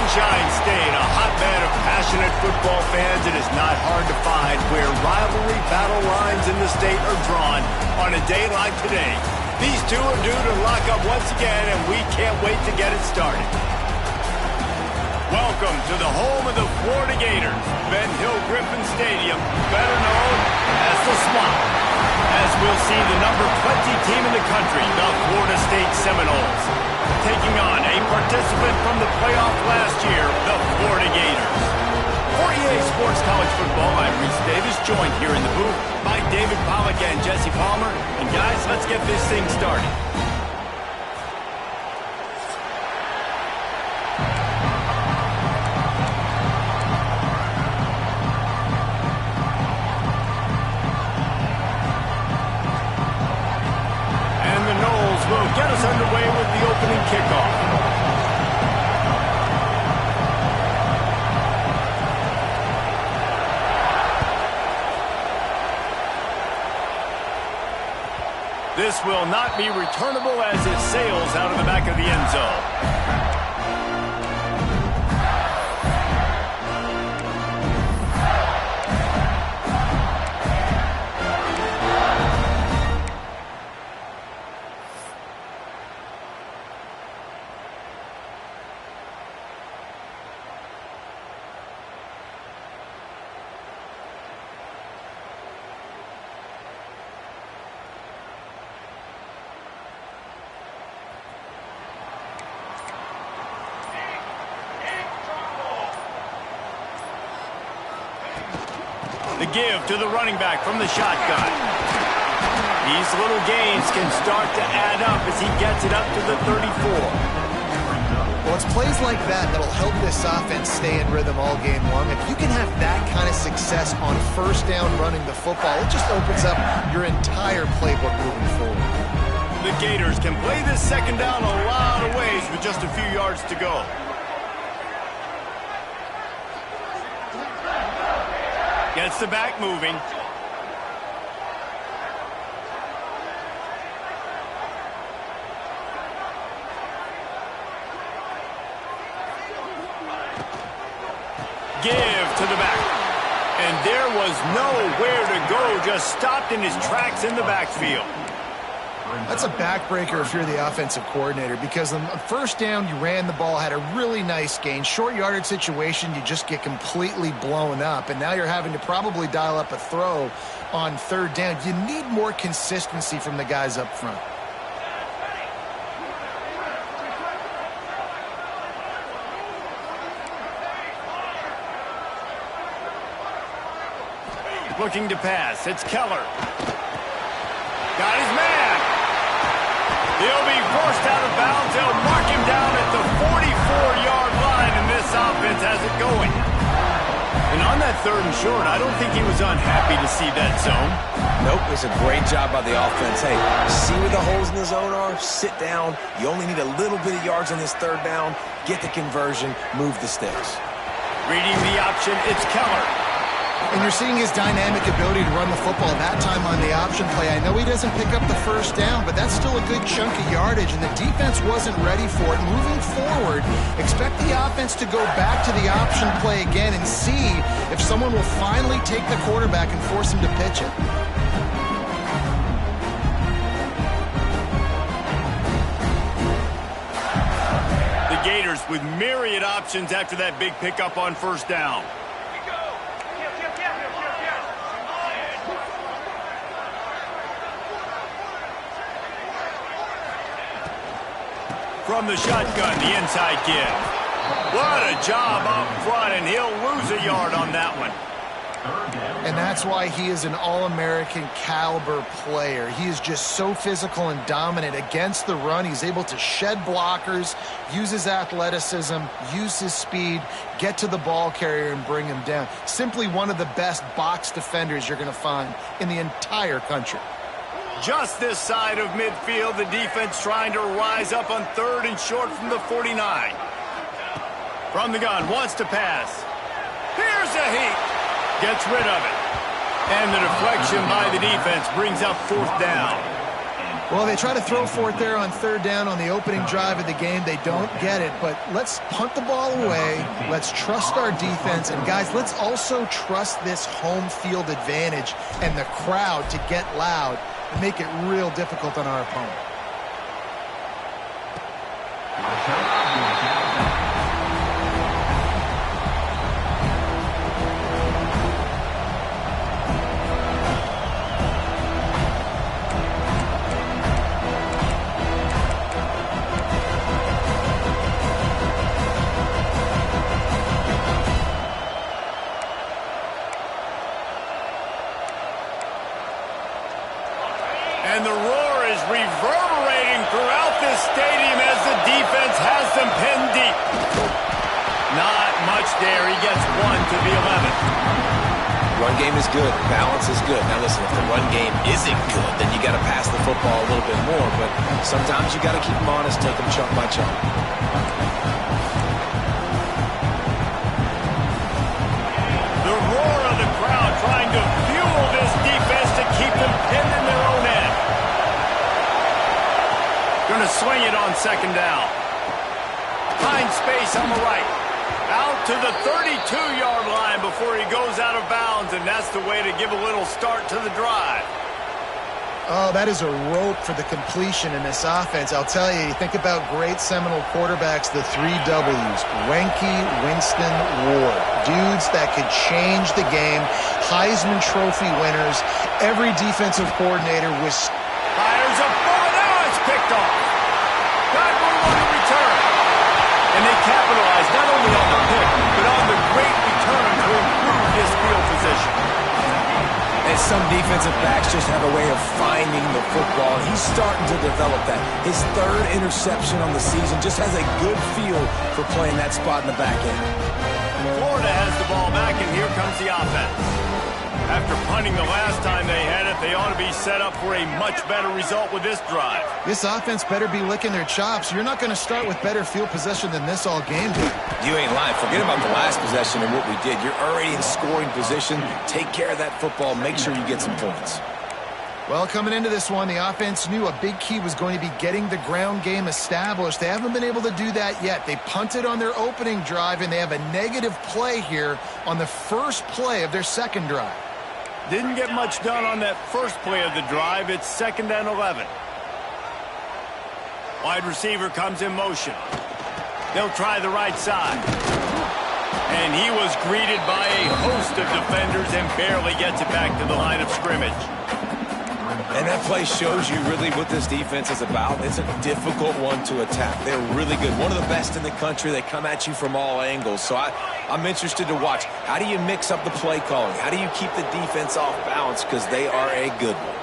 Sunshine State, a hotbed of passionate football fans. It is not hard to find where rivalry battle lines in the state are drawn on a day like today. These two are due to lock up once again, and we can't wait to get it started. Welcome to the home of the Florida Gators, Ben Hill Griffin Stadium, better known as the Swamp. As we'll see the number 20 team in the country, the Florida State Seminoles, taking on a participant from the playoff last year, the Florida Gators. For EA Sports College Football, I'm Reese Davis, joined here in the booth by David Pollack and Jesse Palmer. And guys, let's get this thing started. Get us underway with the opening kickoff. This will not be returnable as it sails out of the back of the end zone. The give to the running back from the shotgun. These little gains can start to add up as he gets it up to the 34. Well, it's plays like that that'll help this offense stay in rhythm all game long. If you can have that kind of success on first down running the football, it just opens up your entire playbook moving forward. The Gators can play this second down a lot of ways with just a few yards to go. Gets the back moving. Give to the back. And there was nowhere to go, just stopped in his tracks in the backfield. That's a backbreaker if you're the offensive coordinator, because on first down, you ran the ball, had a really nice gain. Short yardage situation, you just get completely blown up, and now you're having to probably dial up a throw on third down. You need more consistency from the guys up front. Looking to pass, it's Keller. Got his man. He'll be forced out of bounds. They'll mark him down at the 44-yard line, and this offense has it going. And on that third and short, I don't think he was unhappy to see that zone. Nope, it's a great job by the offense. Hey, see where the holes in the zone are? Sit down. You only need a little bit of yards on this third down. Get the conversion. Move the sticks. Reading the option, it's Keller. And you're seeing his dynamic ability to run the football, that time on the option play. I know he doesn't pick up the first down, but that's still a good chunk of yardage, and the defense wasn't ready for it. Moving forward, expect the offense to go back to the option play again and see if someone will finally take the quarterback and force him to pitch it. The Gators with myriad options after that big pickup on first down. From the shotgun, the inside give. What a job up front, and he'll lose a yard on that one. And that's why he is an All-American caliber player. He is just so physical and dominant against the run. He's able to shed blockers, use his athleticism, use his speed, get to the ball carrier and bring him down. Simply one of the best box defenders you're going to find in the entire country. Just this side of midfield, the defense trying to rise up on third and short from the 49. From the gun, wants to pass. Here's a heat. Gets rid of it. And the deflection by the defense brings up fourth down. Well, they try to throw for it there on third down on the opening drive of the game. They don't get it, but let's punt the ball away. Let's trust our defense. And, guys, let's also trust this home field advantage and the crowd to get loud and make it real difficult on our opponent. And the roar is reverberating throughout this stadium as the defense has them pinned deep. Not much there. He gets 1 to the 11. Run game is good. Balance is good. Now listen, if the run game isn't good, then you got to pass the football a little bit more. But sometimes you got to keep them honest, take them chunk by chunk. The roar of the crowd trying to fuel this defense to keep them pinned in their own end. Going to swing it on second down. Find space on the right. Out to the 32-yard line before he goes out of bounds, and that's the way to give a little start to the drive. Oh, that is a rope for the completion in this offense. I'll tell you, you think about great Seminole quarterbacks, the 3 W's, Wenke, Winston, Ward. Dudes that could change the game, Heisman Trophy winners. Every defensive coordinator was... Fires a ball, now it's picked off. Got room on the return. And they capitalize not only on the pick, but on the great return to improve this field position. And some defensive backs just have a way of finding the football. He's starting to develop that. His 3rd interception on the season just has a good feel for playing that spot in the back end. Florida has the ball back, and here comes the offense. After punting the last time they had it, they ought to be set up for a much better result with this drive. This offense better be licking their chops. You're not going to start with better field possession than this all game, dude. You ain't lying. Forget about the last possession and what we did. You're already in scoring position. Take care of that football. Make sure you get some points. Well, coming into this one, the offense knew a big key was going to be getting the ground game established. They haven't been able to do that yet. They punted on their opening drive, and they have a negative play here on the first play of their second drive. Didn't get much done on that first play of the drive. It's 2nd and 11. Wide receiver comes in motion. They'll try the right side. And he was greeted by a host of defenders and barely gets it back to the line of scrimmage. And that play shows you really what this defense is about. It's a difficult one to attack. They're really good. One of the best in the country. They come at you from all angles. So I'm interested to watch. How do you mix up the play calling? How do you keep the defense off balance? Because they are a good one.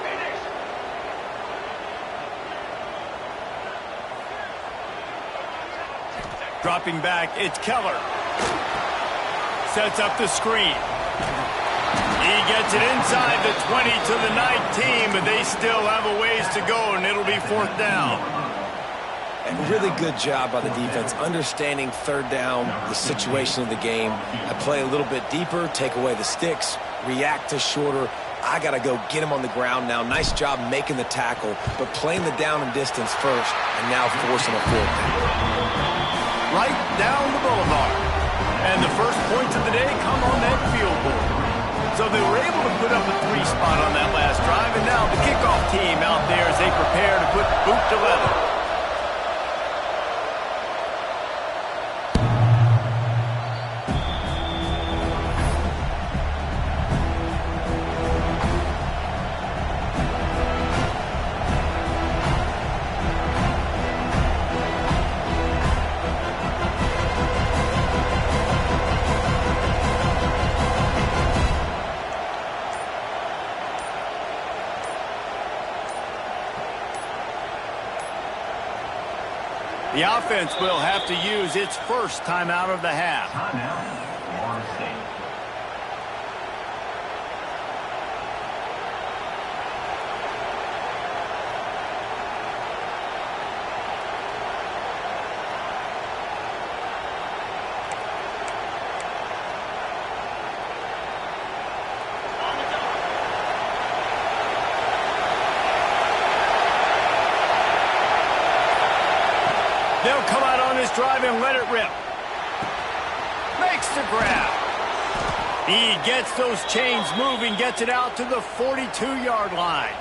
Dropping back, it's Keller. Sets up the screen. He gets it inside the 20 to the 19, but they still have a ways to go, and it'll be 4th down. And really good job by the defense, understanding 3rd down, the situation of the game. I play a little bit deeper, take away the sticks, react to shorter. I got to go get him on the ground now. Nice job making the tackle, but playing the down and distance first, and now forcing a 4th down. Right down the boulevard. And the first points of the day come on that field goal. So they were able to put up a 3 spot on that last drive, and now the kickoff team out there as they prepare to put boot to leather. The offense will have to use its first timeout of the half. this drive and let it rip. Makes the grab. He gets those chains moving, gets it out to the 42-yard line.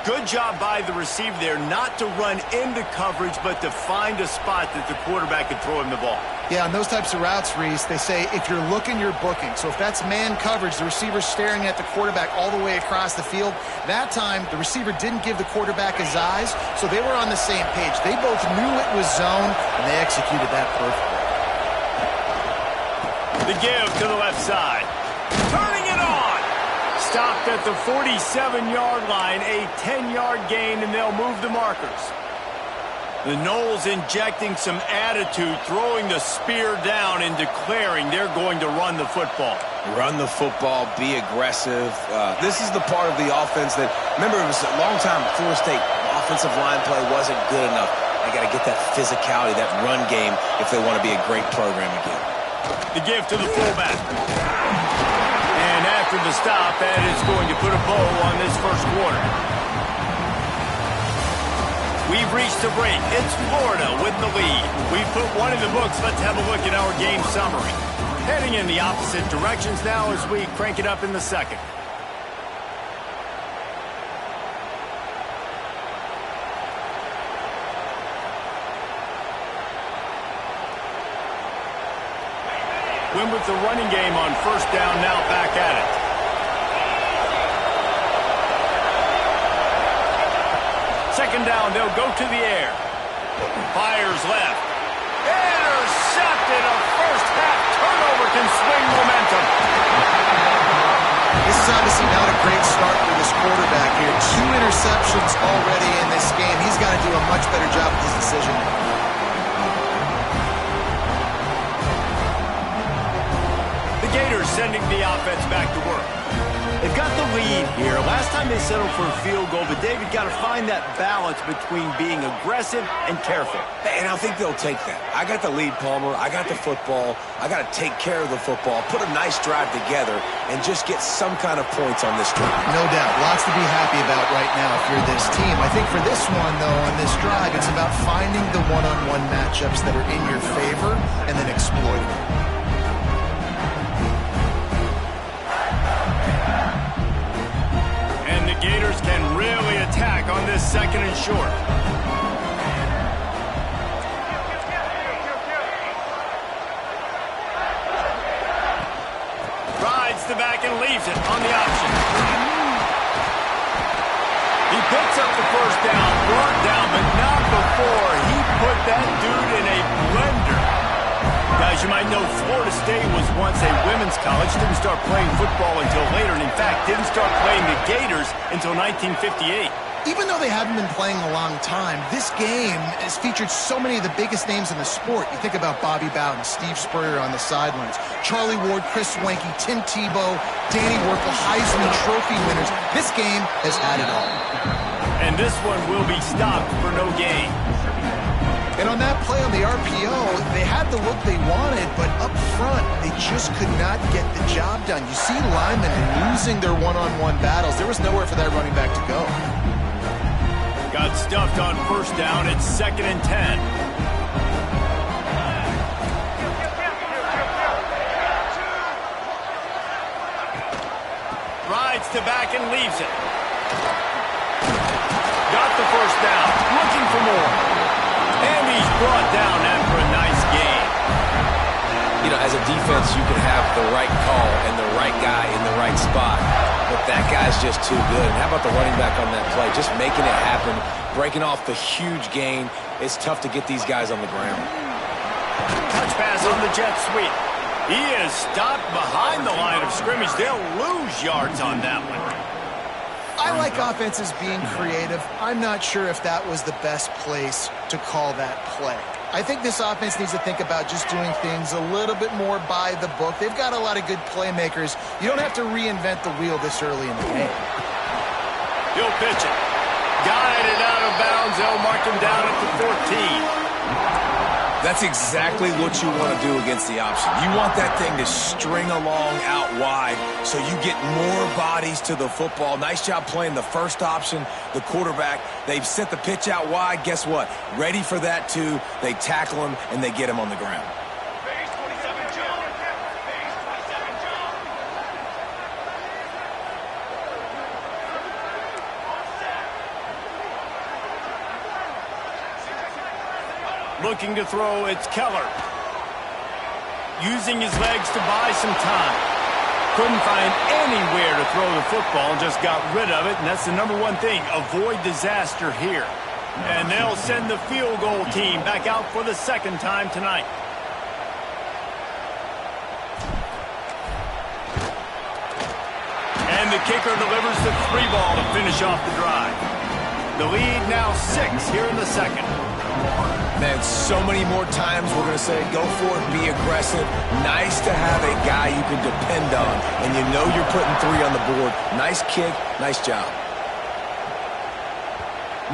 Good job by the receiver there not to run into coverage, but to find a spot that the quarterback can throw him the ball. Yeah, on those types of routes, Reese, they say if you're looking, you're booking. So if that's man coverage, the receiver's staring at the quarterback all the way across the field. That time, the receiver didn't give the quarterback his eyes, so they were on the same page. They both knew it was zone, and they executed that perfectly. The give to the left side. Turning it on. Stopped at the 47-yard line, a 10-yard gain, and they'll move the markers. The Noles injecting some attitude, throwing the spear down and declaring they're going to run the football. Run the football, be aggressive. This is the part of the offense that, remember, it was a long time Florida State offensive line play wasn't good enough. They got to get that physicality, that run game, if they want to be a great program again. The give to the fullback. And after the stop, that is going to put a bow on this first quarter. We've reached a break. It's Florida with the lead. We've put one in the books. Let's have a look at our game summary. Heading in the opposite directions now as we crank it up in the second. Win with the running game on first down, now back at it. Second down, they'll go to the air. Fires left. Intercepted. A first half turnover can swing momentum. This is obviously not a great start for this quarterback here. 2 interceptions already in this game. He's got to do a much better job with his decision making. The Gators sending the offense back to work. They've got the lead here. Last time they settled for a field goal, but David got to find that balance between being aggressive and careful. And I think they'll take that. I got the lead, Palmer. I got the football. I got to take care of the football, put a nice drive together, and just get some kind of points on this drive. No doubt. Lots to be happy about right now if you're this team. I think for this one, though, on this drive, it's about finding the one-on-one matchups that are in your favor and then exploiting them. Gators can really attack on this second and short. Rides the back and leaves it on the option. He picks up the first down, brought down, but not before he put that dude in a blender. Guys, you might know Florida State was once a women's college, didn't start playing football until later, and in fact, didn't start playing the Gators until 1958. Even though they haven't been playing a long time, this game has featured so many of the biggest names in the sport. You think about Bobby Bowden, Steve Spurrier on the sidelines, Charlie Ward, Chris Wenke, Tim Tebow, Danny Werkel, Heisman Trophy winners. This game has had it all. And this one will be stopped for no gain. And on that play on the RPO, they had the look they wanted, but up front, they just could not get the job done. You see linemen losing their one-on-one battles. There was nowhere for that running back to go. Got stuffed on first down. It's 2nd and 10. Rides to back and leaves it. Got the first down. Looking for more. And he's brought down after a nice game. You know, as a defense, you can have the right call and the right guy in the right spot, but that guy's just too good. And how about the running back on that play? Just making it happen, breaking off the huge gain. It's tough to get these guys on the ground. Touch pass on the jet sweep. He is stopped behind the line of scrimmage. They'll lose yards on that one. I like offenses being creative. I'm not sure if that was the best place to call that play. I think this offense needs to think about just doing things a little bit more by the book. They've got a lot of good playmakers. You don't have to reinvent the wheel this early in the game. He'll pitch it. Guided out of bounds. They'll mark him down at the 14. That's exactly what you want to do against the option. You want that thing to string along out wide so you get more bodies to the football. Nice job playing the first option, the quarterback. They've sent the pitch out wide. Guess what? Ready for that too. They tackle him, and they get him on the ground. Looking to throw, it's Keller. Using his legs to buy some time. Couldn't find anywhere to throw the football, just got rid of it, and that's the number one thing. Avoid disaster here. And they'll send the field goal team back out for the second time tonight. And the kicker delivers the 3 ball to finish off the drive. The lead now 6 here in the second. Man, so many more times we're going to say, go for it, be aggressive. Nice to have a guy you can depend on, and you know you're putting 3 on the board. Nice kick, nice job.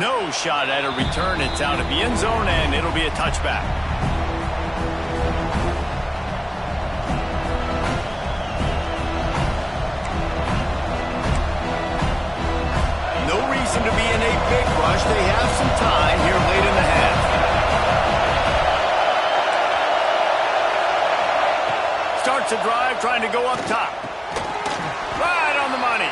No shot at a return. It's out of the end zone, and it'll be a touchback. No reason to be in a big rush. They have some time here late in the half. Starts a drive trying to go up top. Right on the money.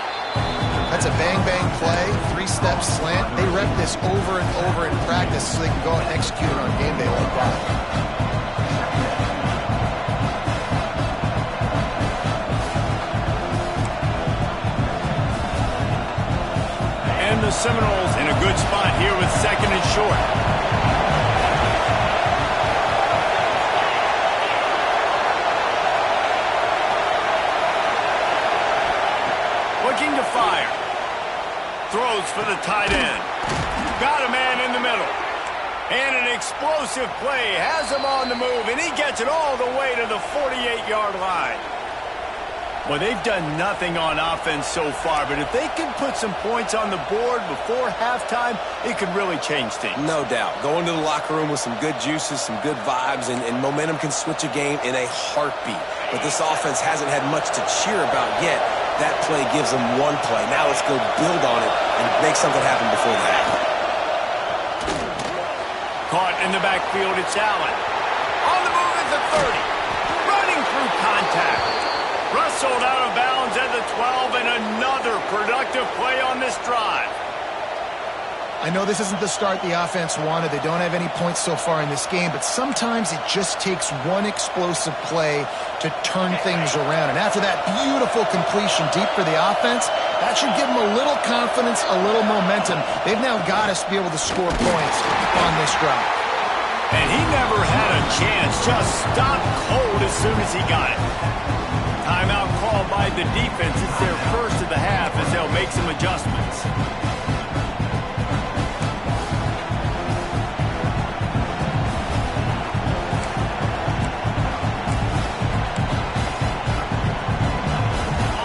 That's a bang-bang play, 3-step slant. They rep this over and over in practice so they can go out and execute it on game day like that. And the Seminoles in a good spot here with 2nd and short. Looking to fire. Throws for the tight end. Got a man in the middle. And an explosive play. Has him on the move, and he gets it all the way to the 48-yard line. Well, they've done nothing on offense so far, but if they can put some points on the board before halftime, it could really change things. No doubt. Go into the locker room with some good juices, some good vibes, and momentum can switch a game in a heartbeat. But this offense hasn't had much to cheer about yet. That play gives them one play. Now let's go build on it and make something happen before the half. Caught in the backfield, it's Allen. On the move at the 30. Running through contact. Rustled out of bounds at the 12, and another productive play on this drive. I know this isn't the start the offense wanted. They don't have any points so far in this game, but sometimes it just takes one explosive play to turn things around. And after that beautiful completion deep for the offense, that should give them a little confidence, a little momentum. They've now got us to be able to score points on this drive. And he never had a chance, just stopped cold as soon as he got it. Timeout called by the defense. It's their first of the half as they'll make some adjustments.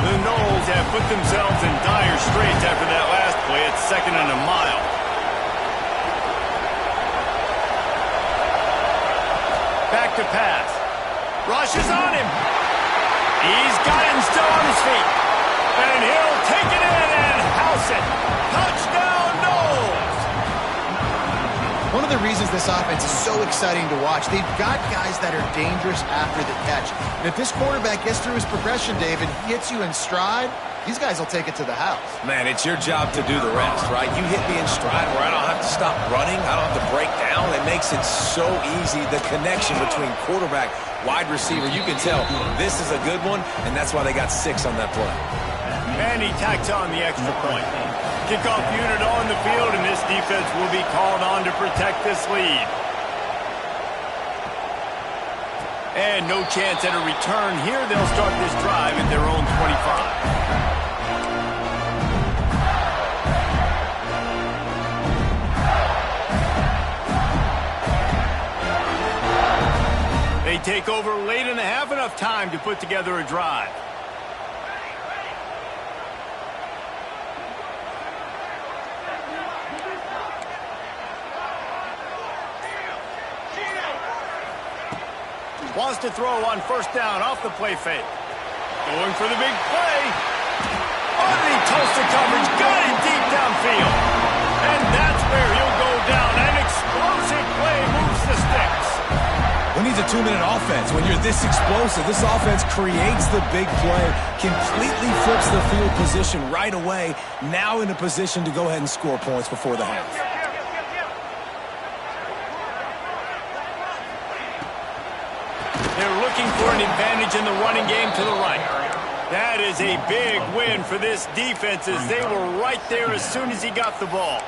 The Noles have put themselves in dire straits after that last play. It's 2nd and a mile. Back to pass. Rush is on him. He's got him still on his feet. And he'll take it in and house it. Touchdown, Noles! One of the reasons this offense is so exciting to watch, they've got guys that are dangerous after the catch. And if this quarterback gets through his progression, David, he hits you in stride, these guys will take it to the house. Man, it's your job to do the rest, right? You hit me in stride where I don't have to stop running. I don't have to break down. It makes it so easy, the connection between quarterback, wide receiver. You can tell this is a good one, and that's why they got 6 on that play. And he tacks on the extra point. Kickoff unit on the field, and this defense will be called on to protect this lead. And no chance at a return here. They'll start this drive at their own 25. They take over late in the half, enough time to put together a drive. Wants to throw on first down off the play fake. Going for the big play. Underneath Tulsa coverage. Got it deep downfield. And that's where he'll go down. An explosive play moves the sticks. Who needs a 2-minute offense? When you're this explosive, this offense creates the big play, completely flips the field position right away, now in a position to go ahead and score points before the half. They're looking for an advantage in the running game to the right. That is a big win for this defense as they were right there as soon as he got the ball.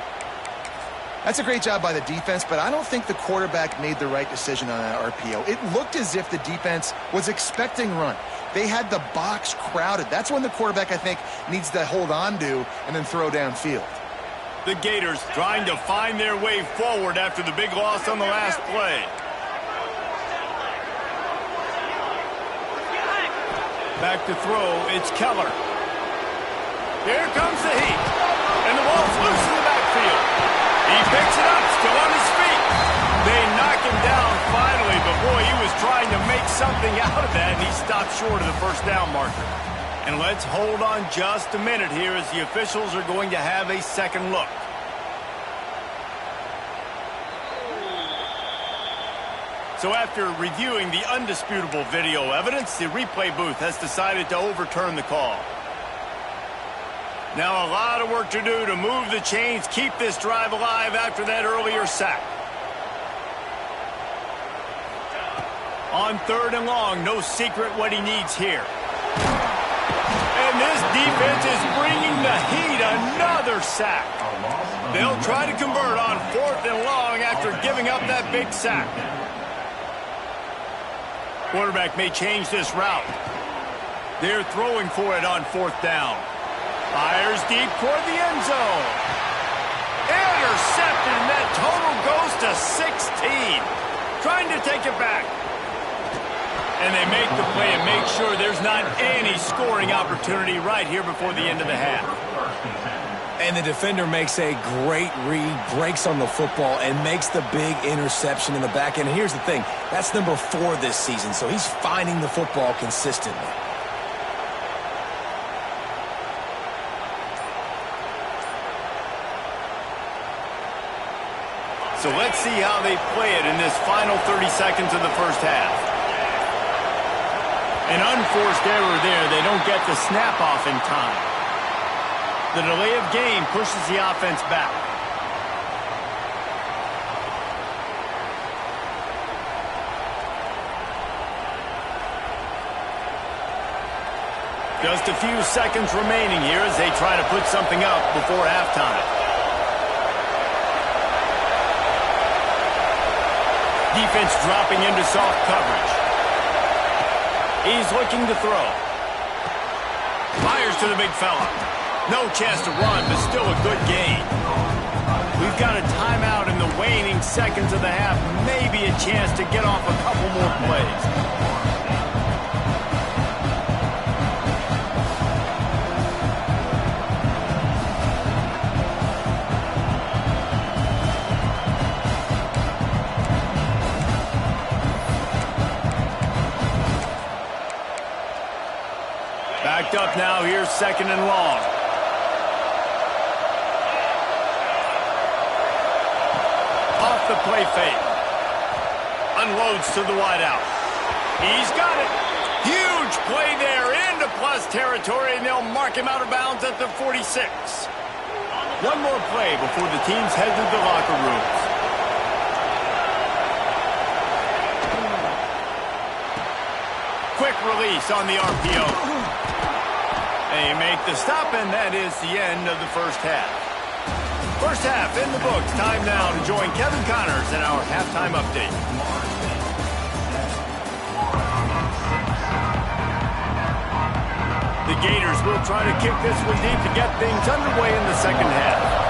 That's a great job by the defense, but I don't think the quarterback made the right decision on that RPO. It looked as if the defense was expecting run. They had the box crowded. That's when the quarterback, I think, needs to hold on to and then throw downfield. The Gators trying to find their way forward after the big loss on the last play. Back to throw, it's Keller. Here comes the heat. And the ball's loose in the backfield. He picks it up, still on his feet. They knock him down finally, but boy, he was trying to make something out of that, and he stopped short of the first down marker. And let's hold on just a minute here as the officials are going to have a second look. So after reviewing the undisputable video evidence, the replay booth has decided to overturn the call. Now a lot of work to do to move the chains, keep this drive alive after that earlier sack. On 3rd and long, no secret what he needs here. And this defense is bringing the heat, another sack. They'll try to convert on 4th and long after giving up that big sack. Quarterback may change this route. They're throwing for it on 4th down. Fires deep toward the end zone. Intercepted, and that total goes to 16. Trying to take it back. And they make the play and make sure there's not any scoring opportunity right here before the end of the half. And the defender makes a great read, breaks on the football, and makes the big interception in the back end. And here's the thing, that's number 4 this season, so he's finding the football consistently. So let's see how they play it in this final 30 seconds of the first half. An unforced error there. They don't get the snap off in time. The delay of game pushes the offense back. Just a few seconds remaining here as they try to put something up before halftime. Defense dropping into soft coverage. He's looking to throw. Fires to the big fella. No chance to run, but still a good gain. We've got a timeout in the waning seconds of the half. Maybe a chance to get off a couple more plays. Backed up now, here's 2nd and long. Off the play fake. Unloads to the wideout. He's got it. Huge play there into plus territory, and they'll mark him out of bounds at the 46. One more play before the teams head to the locker rooms. Quick release on the RPO. They make the stop, and that is the end of the first half. First half in the books. Time now to join Kevin Connors in our halftime update. The Gators will try to kick this one deep to get things underway in the second half.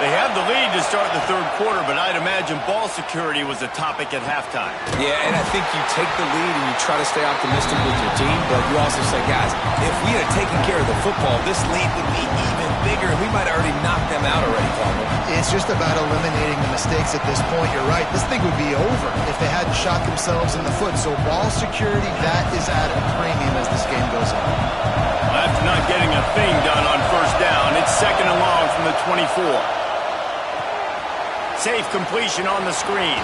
They have the lead to start the third quarter, but I'd imagine ball security was a topic at halftime. Yeah, and I think you take the lead and you try to stay optimistic with your team, but you also say, guys, if we had taken care of the football, this lead would be even bigger, and we might have already knocked them out already, Palmer. It's just about eliminating the mistakes at this point. You're right. This thing would be over if they hadn't shot themselves in the foot. So ball security, that is at a premium as this game goes on. After not getting a thing done on first down, it's 2nd and long from the 24. Safe completion on the screen.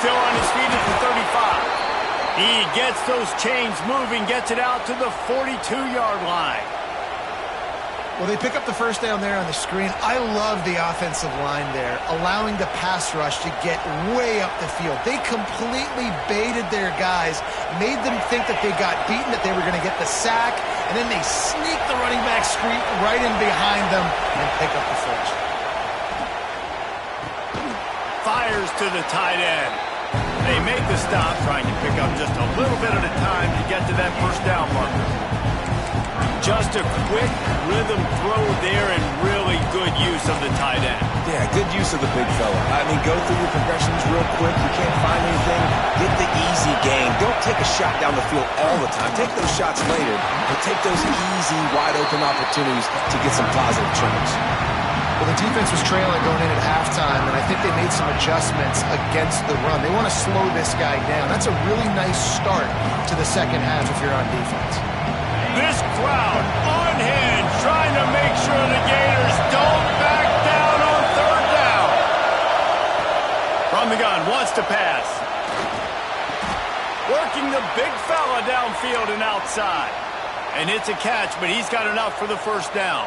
Still on his feet at the 35. He gets those chains moving, gets it out to the 42-yard line. Well, they pick up the first down there on the screen. I love the offensive line there, allowing the pass rush to get way up the field. They completely baited their guys, made them think that they got beaten, that they were going to get the sack, and then they sneak the running back screen right in behind them and pick up the first. Fires to the tight end. They make the stop, trying to pick up just a little bit at a time to get to that first down marker. Just a quick rhythm throw there and really good use of the tight end. Yeah, good use of the big fella. I mean, go through your progressions real quick. You can't find anything. Get the easy gain. Don't take a shot down the field all the time. Take those shots later, but take those easy, wide-open opportunities to get some positive turns. Well, the defense was trailing going in at halftime, and I think they made some adjustments against the run. They want to slow this guy down. That's a really nice start to the second half if you're on defense. This crowd on hand trying to make sure the Gators don't back down on third down. From the gun, wants to pass. Working the big fella downfield and outside. And it's a catch, but he's got enough for the first down.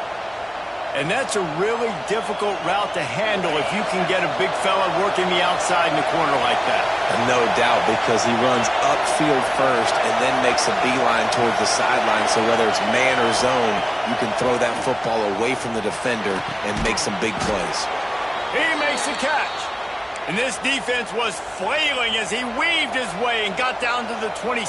And that's a really difficult route to handle if you can get a big fella working the outside in the corner like that. No doubt, because he runs upfield first and then makes a beeline towards the sideline. So whether it's man or zone, you can throw that football away from the defender and make some big plays. He makes the catch. And this defense was flailing as he weaved his way and got down to the 26.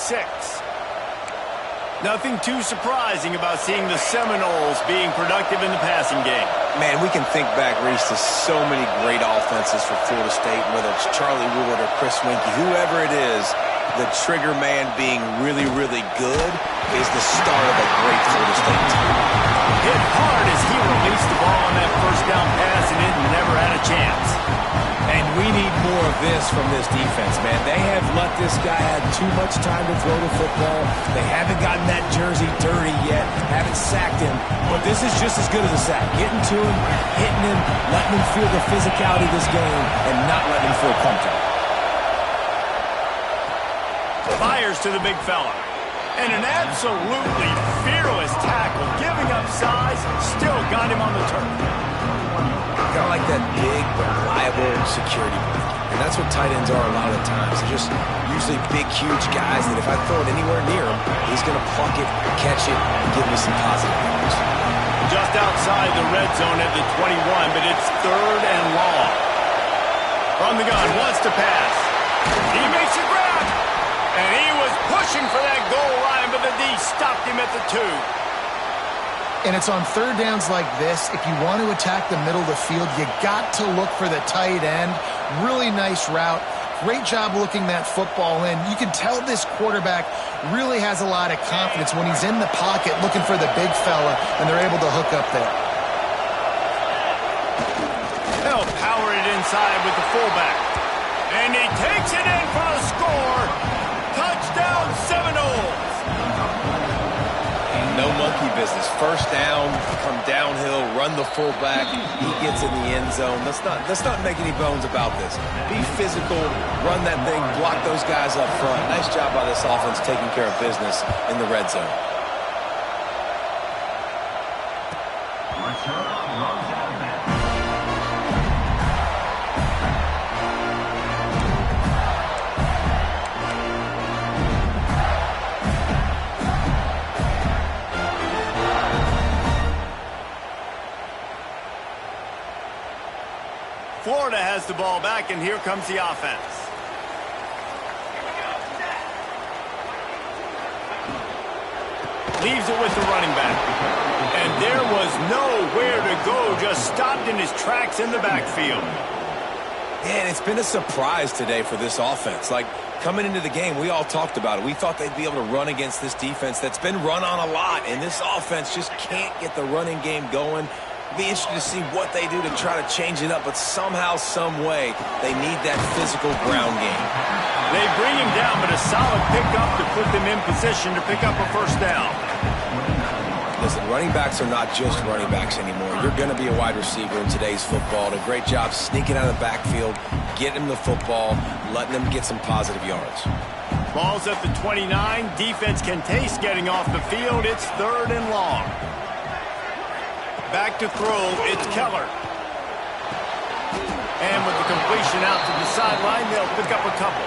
Nothing too surprising about seeing the Seminoles being productive in the passing game. Man, we can think back, Reese, to so many great offenses for Florida State, whether it's Charlie Wood or Chris Winkie, whoever it is, the trigger man being really, really good is the start of a great Florida State team. Hit hard as he released the ball on that first down pass and it never had a chance. And we need more of this from this defense, man. They have let this guy have too much time to throw the football. They haven't gotten that jersey dirty yet, haven't sacked him. But this is just as good as a sack. Getting to him, hitting him, letting him feel the physicality of this game, and not letting him feel comfortable. Fires to the big fella. And an absolutely fearless tackle, giving up size, still got him on the turf. Kind of like that big, reliable security blanket. And that's what tight ends are a lot of the times. They're just usually big, huge guys that if I throw it anywhere near him, he's going to pluck it, catch it, and give me some positive yards. Just outside the red zone at the 21, but it's 3rd and long. From the gun, wants to pass. He makes a grab. And he was pushing for that goal line, but the D stopped him at the 2. And it's on third downs like this. If you want to attack the middle of the field, you got to look for the tight end. Really nice route. Great job looking that football in. You can tell this quarterback really has a lot of confidence when he's in the pocket looking for the big fella, and they're able to hook up there. They'll power it inside with the fullback. And he takes it in for a score. Touchdown Seminoles. No monkey business. First down, come downhill, run the fullback. He gets in the end zone. Let's not make any bones about this. Be physical, run that thing, block those guys up front. Nice job by this offense taking care of business in the red zone. Florida has the ball back, and here comes the offense. Leaves it with the running back. And There was nowhere to go, just stopped in his tracks in the backfield. And it's been a surprise today for this offense. Like, coming into the game, we all talked about it. We thought they'd be able to run against this defense that's been run on a lot, and this offense just can't get the running game going. Be interested to see what they do to try to change it up, but somehow, some way, they need that physical ground game. They bring him down, but a solid pickup to put them in position to pick up a first down. Listen, running backs are not just running backs anymore. You're going to be a wide receiver in today's football. And a great job sneaking out of the backfield, getting them the football, letting them get some positive yards. Ball's at the 29. Defense can taste getting off the field. It's 3rd and long. Back to throw, it's Keller. And with the completion out to the sideline, they'll pick up a couple.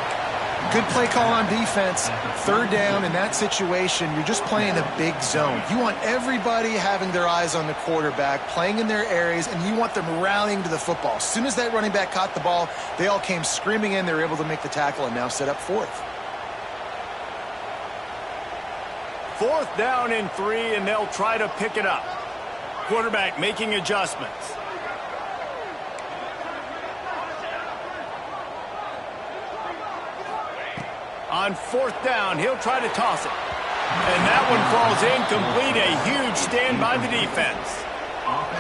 Good play call on defense. 3rd down in that situation, you're just playing a big zone. You want everybody having their eyes on the quarterback, playing in their areas, and you want them rallying to the football. As soon as that running back caught the ball, they all came screaming in. They were able to make the tackle and now set up 4th. 4th down and 3, and they'll try to pick it up. Quarterback making adjustments. On 4th down, he'll try to toss it. And that one falls incomplete. A huge stand by the defense.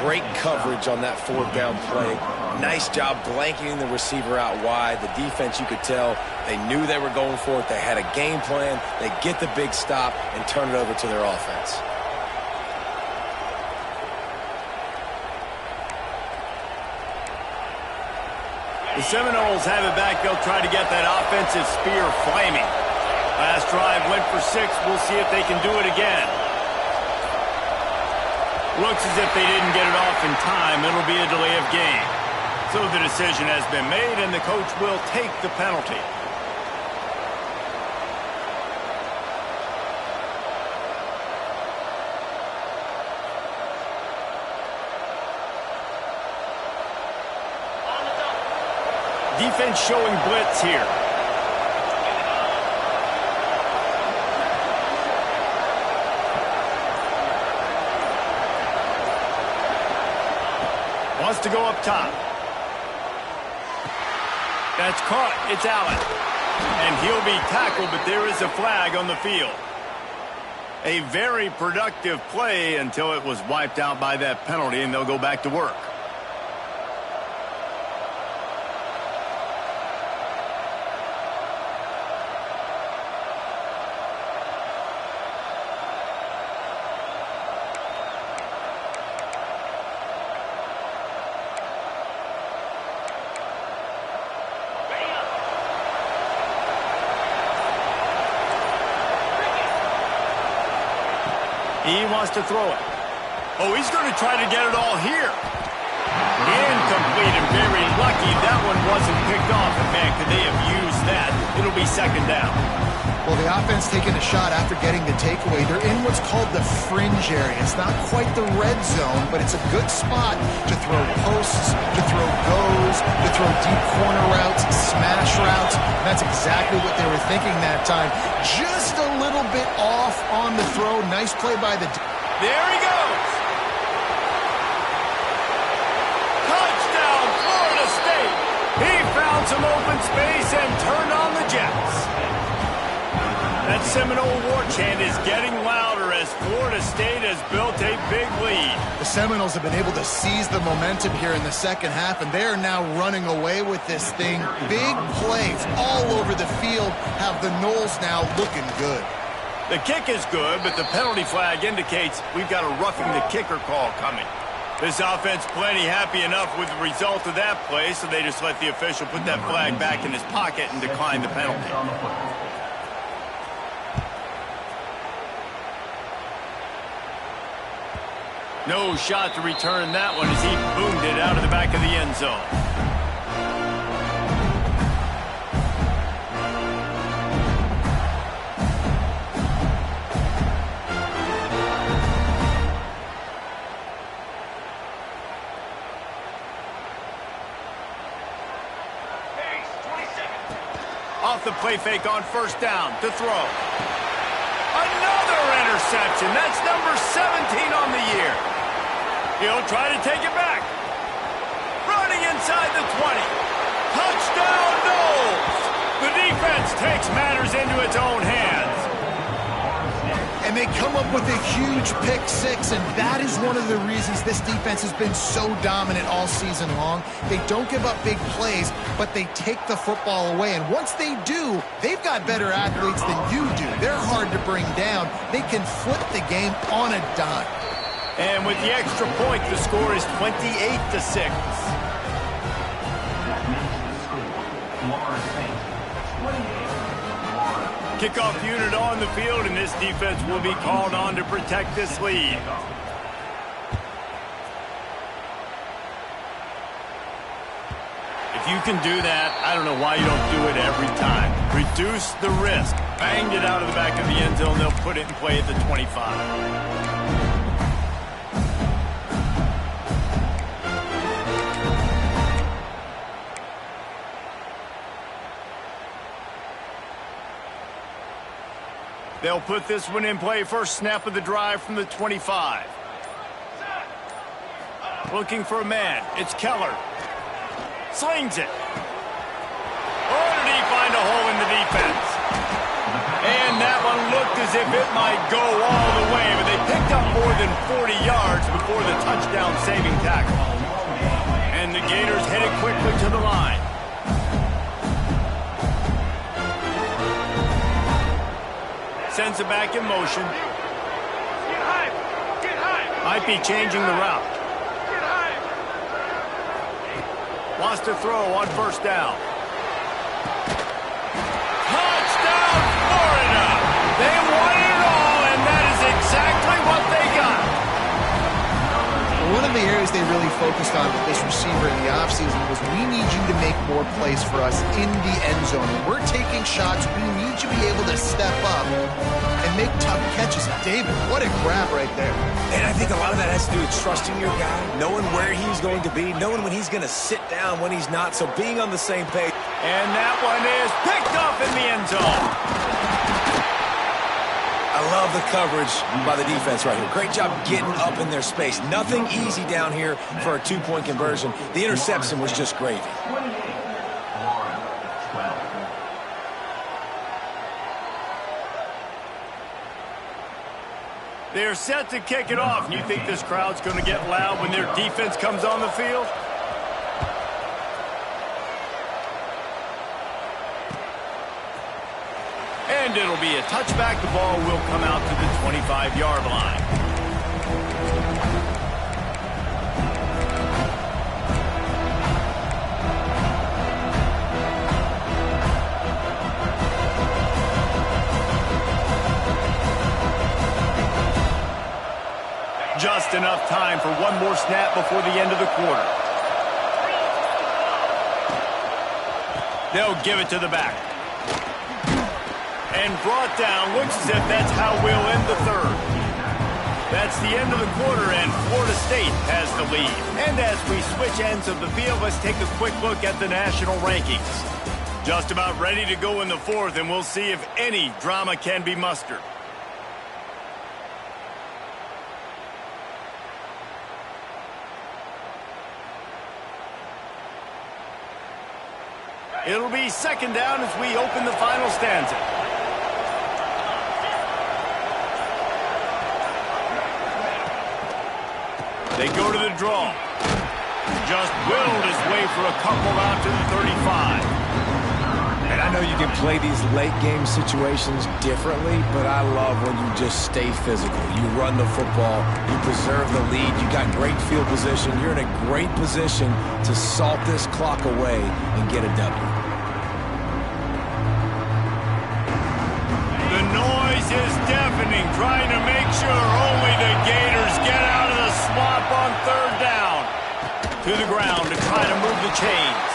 Great coverage on that 4th down play. Nice job blanketing the receiver out wide. The defense, you could tell, they knew they were going for it. They had a game plan. They get the big stop and turn it over to their offense. The Seminoles have it back. They'll try to get that offensive spear flaming. Last drive went for 6. We'll see if they can do it again. Looks as if they didn't get it off in time. It'll be a delay of game. So the decision has been made, and the coach will take the penalty. Defense showing blitz here. Wants to go up top. That's caught. It's Allen. And he'll be tackled, but there is a flag on the field. A very productive play until it was wiped out by that penalty, and they'll go back to work. He wants to throw it. Oh, he's going to try to get it all here. Incomplete, and very lucky that one wasn't picked off. And man, could they have used that? It'll be 2nd down. Well, the offense taking a shot after getting the takeaway. They're in what's called the fringe area. It's not quite the red zone, but it's a good spot to throw posts, to throw goes, to throw deep corner routes, smash routes. That's exactly what they were thinking that time. Just a little bit off on the throw. Nice play by the... There he goes. Touchdown, Florida State. He found some open space and turned on the Jets. That Seminole war chant is getting louder as Florida State has built a big lead. The Seminoles have been able to seize the momentum here in the second half, and they are now running away with this thing. Big plays all over the field have the Noles now looking good. The kick is good, but the penalty flag indicates we've got a roughing the kicker call coming. This offense plenty happy enough with the result of that play, so they just let the official put that flag back in his pocket and decline the penalty. No shot to return that one as he boomed it out of the back of the end zone. Off the play fake on 1st down to throw. Another interception. That's number 17 on the year. He'll try to take it back. Running inside the 20. Touchdown, Knowles! The defense takes matters into its own hands. And they come up with a huge pick six, and that is one of the reasons this defense has been so dominant all season long. They don't give up big plays, but they take the football away. And once they do, they've got better athletes than you do. They're hard to bring down. They can flip the game on a dime. And with the extra point, the score is 28-6. Kickoff unit on the field, and this defense will be called on to protect this lead. If you can do that, I don't know why you don't do it every time. Reduce the risk. Banged it out of the back of the end zone. They'll put it in play at the 25. They'll put this one in play. First snap of the drive from the 25. Looking for a man. It's Keller. Slings it. Oh, did he find a hole in the defense? And that one looked as if it might go all the way, but they picked up more than 40 yards before the touchdown-saving tackle. And the Gators headed quickly to the line. Sends it back in motion. Get high. Get high. Might be changing the route. Get high. Wants to throw on first down. Touchdown, Florida! They won it all, and that is exactly what they got. One of the areas they really focused on with this receiver in the offseason was, we need you to make more plays for us in the end zone. When we're taking shots, we need you to be able to step up and make tough catches. David, what a grab right there. And I think a lot of that has to do with trusting your guy, knowing where he's going to be, knowing when he's going to sit down, when he's not, so being on the same page. And that one is picked up in the end zone. I love the coverage by the defense right here. Great job getting up in their space. Nothing easy down here for a two-point conversion. The interception was just gravy. They're set to kick it off. And you think this crowd's going to get loud when their defense comes on the field? And it'll be a touchback. The ball will come out to the 25-yard line. Just enough time for one more snap before the end of the quarter. They'll give it to the back. And brought down. Looks as if that's how we'll end the third. That's the end of the quarter, and Florida State has the lead. And as we switch ends of the field, let's take a quick look at the national rankings. Just about ready to go in the fourth, and we'll see if any drama can be mustered. It'll be second down as we open the final stanza. They go to the draw. Just willed his way for a couple out to the 35. And I know you can play these late-game situations differently, but I love when you just stay physical. You run the football. You preserve the lead. You got great field position. You're in a great position to salt this clock away and get a W. The noise is deafening, trying to make sure only the Gators get out of the swamp on third down. To the ground to try to move the chains.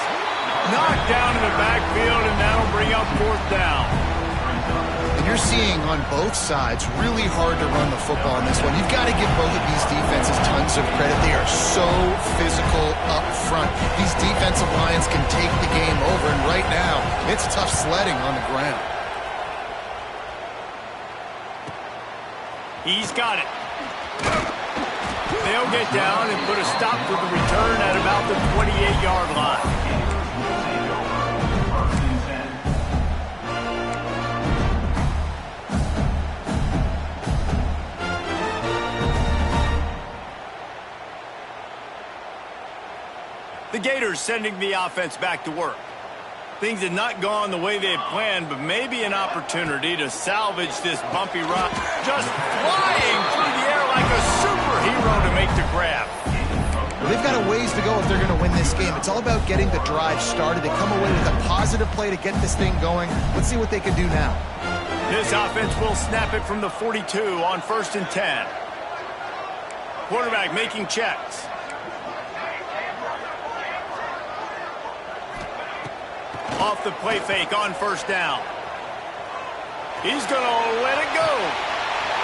Knocked down in the backfield, and that'll bring up fourth down. And you're seeing on both sides really hard to run the football in this one. You've got to give both of these defenses tons of credit. They are so physical up front. These defensive lines can take the game over, and right now, it's tough sledding on the ground. He's got it. They'll get down and put a stop to the return at about the 28-yard line. The Gators sending the offense back to work. Things had not gone the way they had planned, but maybe an opportunity to salvage this bumpy run. Just flying through the air like a superhero to make the grab. Well, they've got a ways to go if they're going to win this game. It's all about getting the drive started. They come away with a positive play to get this thing going. Let's see what they can do now. This offense will snap it from the 42 on 1st and 10. Quarterback making checks. Off the play fake on 1st down. He's going to let it go.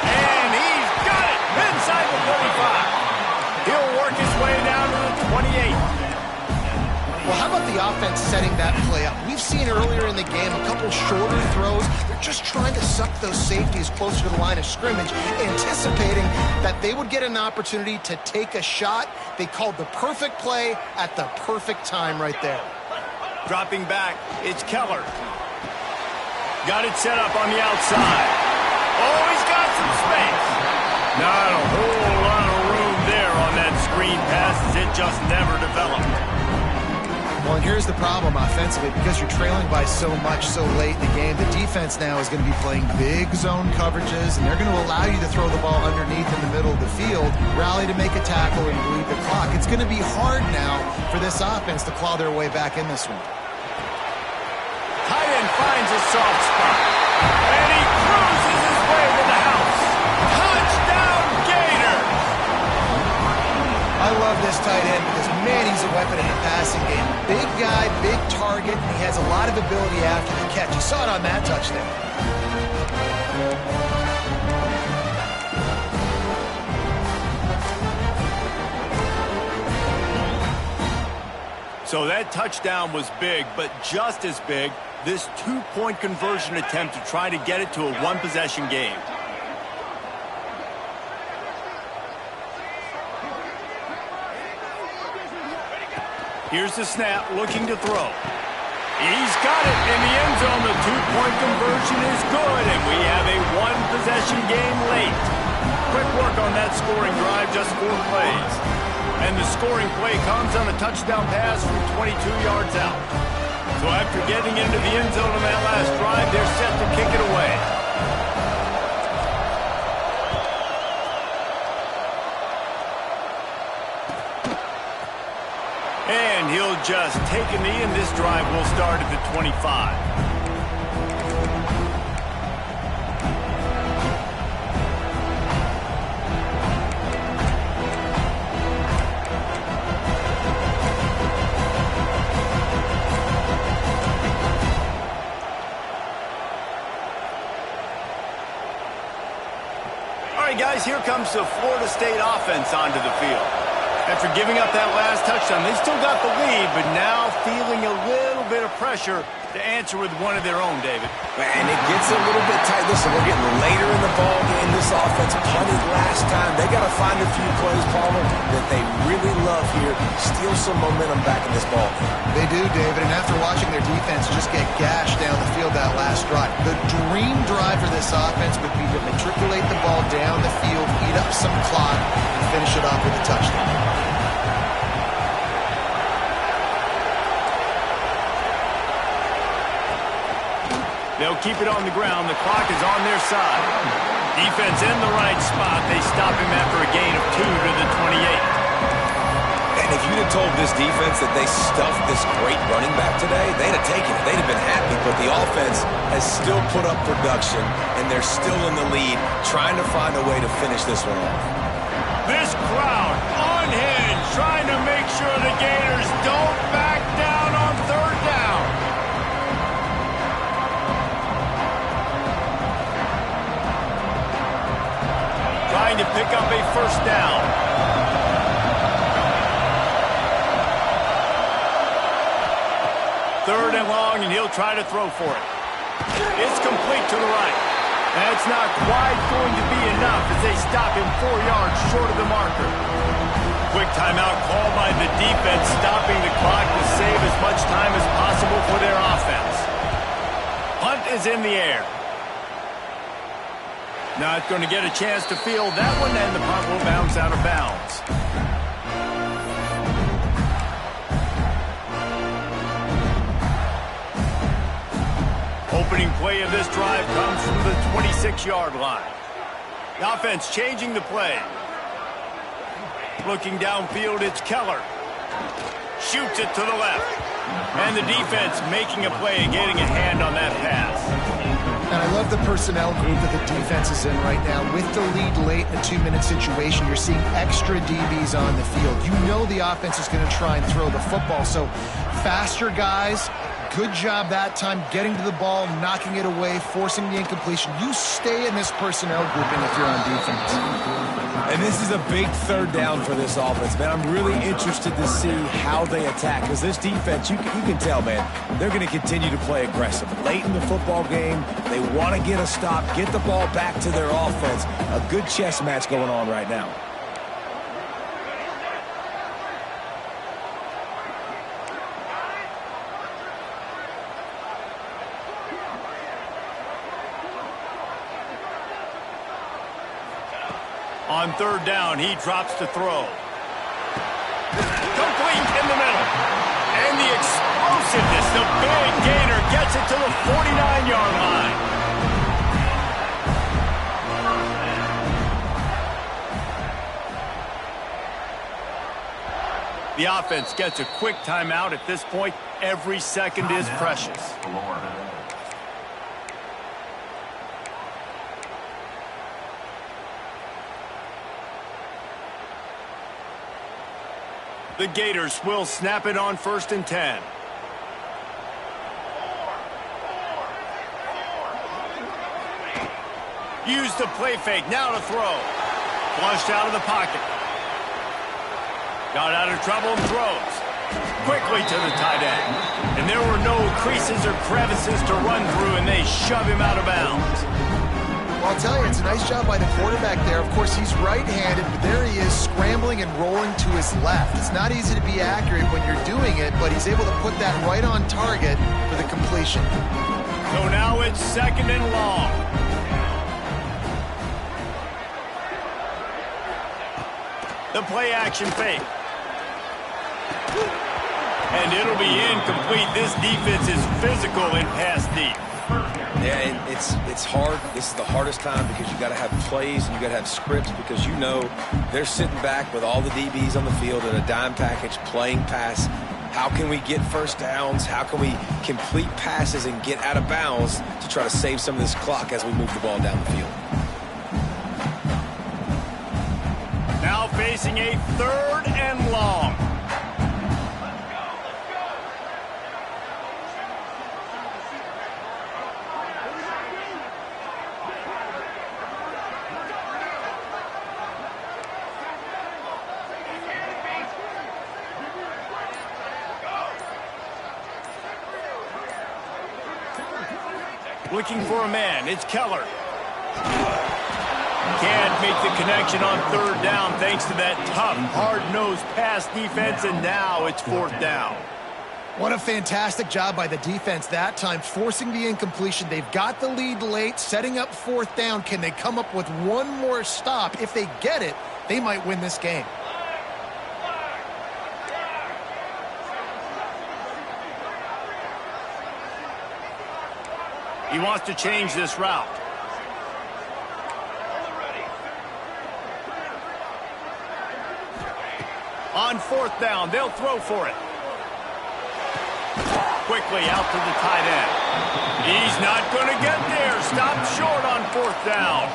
And he's got it inside the 35. He'll work his way down to the 28. Well, how about the offense setting that play up? We've seen earlier in the game a couple shorter throws. They're just trying to suck those safeties closer to the line of scrimmage, anticipating that they would get an opportunity to take a shot. They called the perfect play at the perfect time right there. Dropping back, it's Keller. Got it set up on the outside. Oh, he's got some space. Not a whole lot of room there on that screen pass as it just never developed. Well, and here's the problem offensively. Because you're trailing by so much so late in the game, the defense now is going to be playing big zone coverages, and they're going to allow you to throw the ball underneath in the middle of the field, rally to make a tackle, and bleed the clock. It's going to be hard now for this offense to claw their way back in this one. Tight end finds a soft spot, and he cruises his way to the house. Touchdown, Gators! I love this tight end because, man, he's a weapon in the passing game. Big guy, big target, and he has a lot of ability after the catch. You saw it on that touchdown. So that touchdown was big, but just as big, this two-point conversion attempt to try to get it to a one-possession game. Here's the snap, looking to throw. He's got it in the end zone. The two-point conversion is good, and we have a one-possession game late. Quick work on that scoring drive, just 4 plays. And the scoring play comes on a touchdown pass from 22 yards out. So after getting into the end zone on that last drive, they're set to kick it away. And he'll just take a knee, and this drive will start at the 25. Guys, here comes the Florida State offense onto the field. After giving up that last touchdown, they still got the lead, but now feeling a little bit of pressure to answer with one of their own, David. And it gets a little bit tight. Listen, we're getting later in the ball game. This offense punted last time. They got to find a few plays, Palmer, that they really love here. Steal some momentum back in this ball game. They do, David, and after watching their defense just get gashed down the field that last drive, the dream drive for this offense would be to matriculate the ball down the field, eat up some clock, and finish it off with a touchdown. They'll keep it on the ground. The clock is on their side. Defense in the right spot. They stop him after a gain of 2 to the 28. And if you'd have told this defense that they stuffed this great running back today, they'd have taken it. They'd have been happy. But the offense has still put up production, and they're still in the lead, trying to find a way to finish this one off. This crowd unhinged, trying to make sure the Gators don't back down on 3rd down. Trying to pick up a 1st down. Third and long, and he'll try to throw for it. It's complete to the right. That's not quite going to be enough as they stop him 4 yards short of the marker. Quick timeout called by the defense, stopping the clock to save as much time as possible for their offense. Punt is in the air. Not going to get a chance to field that one, and the punt will bounce out of bounds. Opening play of this drive comes from the 26-yard line. The offense changing the play. Looking downfield, it's Keller. Shoots it to the left. And the defense making a play and getting a hand on that pass. And I love the personnel group that the defense is in right now. With the lead late in a 2-minute situation, you're seeing extra DBs on the field. You know the offense is going to try and throw the football. So faster guys, good job that time getting to the ball, knocking it away, forcing the incompletion. You stay in this personnel grouping if you're on defense. And this is a big third down for this offense, man. I'm really interested to see how they attack. Because this defense, you can tell, man, they're going to continue to play aggressive. Late in the football game, they want to get a stop, get the ball back to their offense. A good chess match going on right now. On third down, he drops to throw. Complete in the middle. And the explosiveness, the big gainer gets it to the 49-yard line. The offense gets a quick timeout at this point. Every second is precious. The Gators will snap it on 1st and 10. Use the play fake, now to throw. Flushed out of the pocket. Got out of trouble and throws. Quickly to the tight end. And there were no creases or crevices to run through, and they shove him out of bounds. Well, I'll tell you, it's a nice job by the quarterback there. Of course, he's right-handed, but there he is scrambling and rolling to his left. It's not easy to be accurate when you're doing it, but he's able to put that right on target for the completion. So now it's 2nd and long. The play action fake. And it'll be incomplete. This defense is physical and pass deep. Yeah, and it's hard. This is the hardest time because you got to have plays and you got to have scripts because you know they're sitting back with all the DBs on the field in a dime package playing pass. How can we get first downs? How can we complete passes and get out of bounds to try to save some of this clock as we move the ball down the field? Now facing a 3rd and long. Looking for a man. It's Keller. Can't make the connection on 3rd down thanks to that tough, hard-nosed pass defense, and now it's 4th down. What a fantastic job by the defense that time, forcing the incompletion. They've got the lead late, setting up 4th down. Can they come up with one more stop? If they get it, they might win this game. He wants to change this route. On 4th down, they'll throw for it. Quickly out to the tight end. He's not going to get there. Stopped short on 4th down.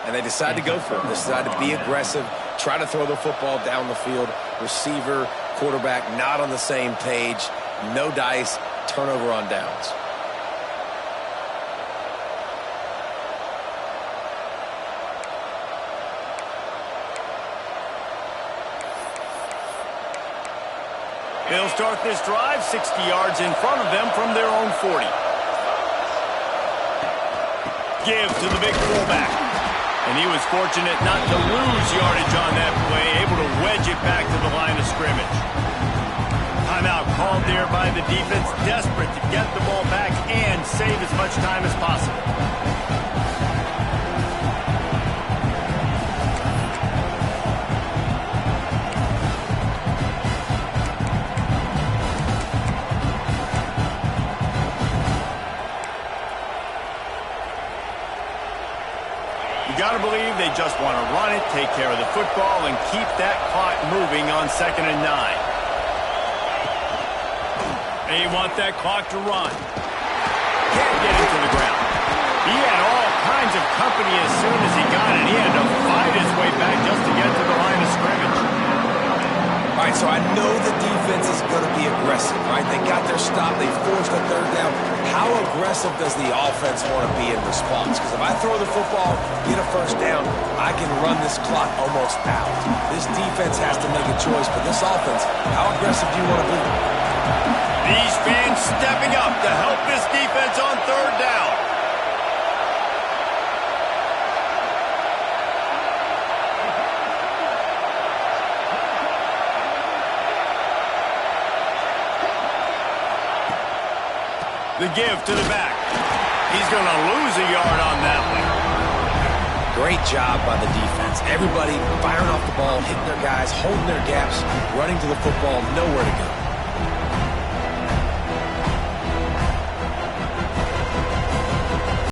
And they decide to go for it. They decide to be aggressive, try to throw the football down the field. Receiver, quarterback, not on the same page. No dice, turnover on downs. They'll start this drive 60 yards in front of them from their own 40. give to the big fullback. And he was fortunate not to lose yardage on that play, able to wedge it back to the line of scrimmage. Timeout called there by the defense, desperate to get the ball back and save as much time as possible. You got to believe they just want to run it, take care of the football, and keep that clock moving on 2nd and 9. They want that clock to run. Can't get him to the ground. He had all kinds of company as soon as he got it. He had to fight his way back just to get to the line of scrimmage. All right, so I know the defense is going to be aggressive, right? They got their stop. They forced a 3rd down. How aggressive does the offense want to be in response? Because if I throw the football, get a 1st down, I can run this clock almost out. This defense has to make a choice, but this offense, how aggressive do you want to be? These fans stepping up to help this defense on 3rd down. The give to the back. He's going to lose a yard on that one. Great job by the defense. Everybody firing off the ball, hitting their guys, holding their gaps, running to the football, nowhere to go.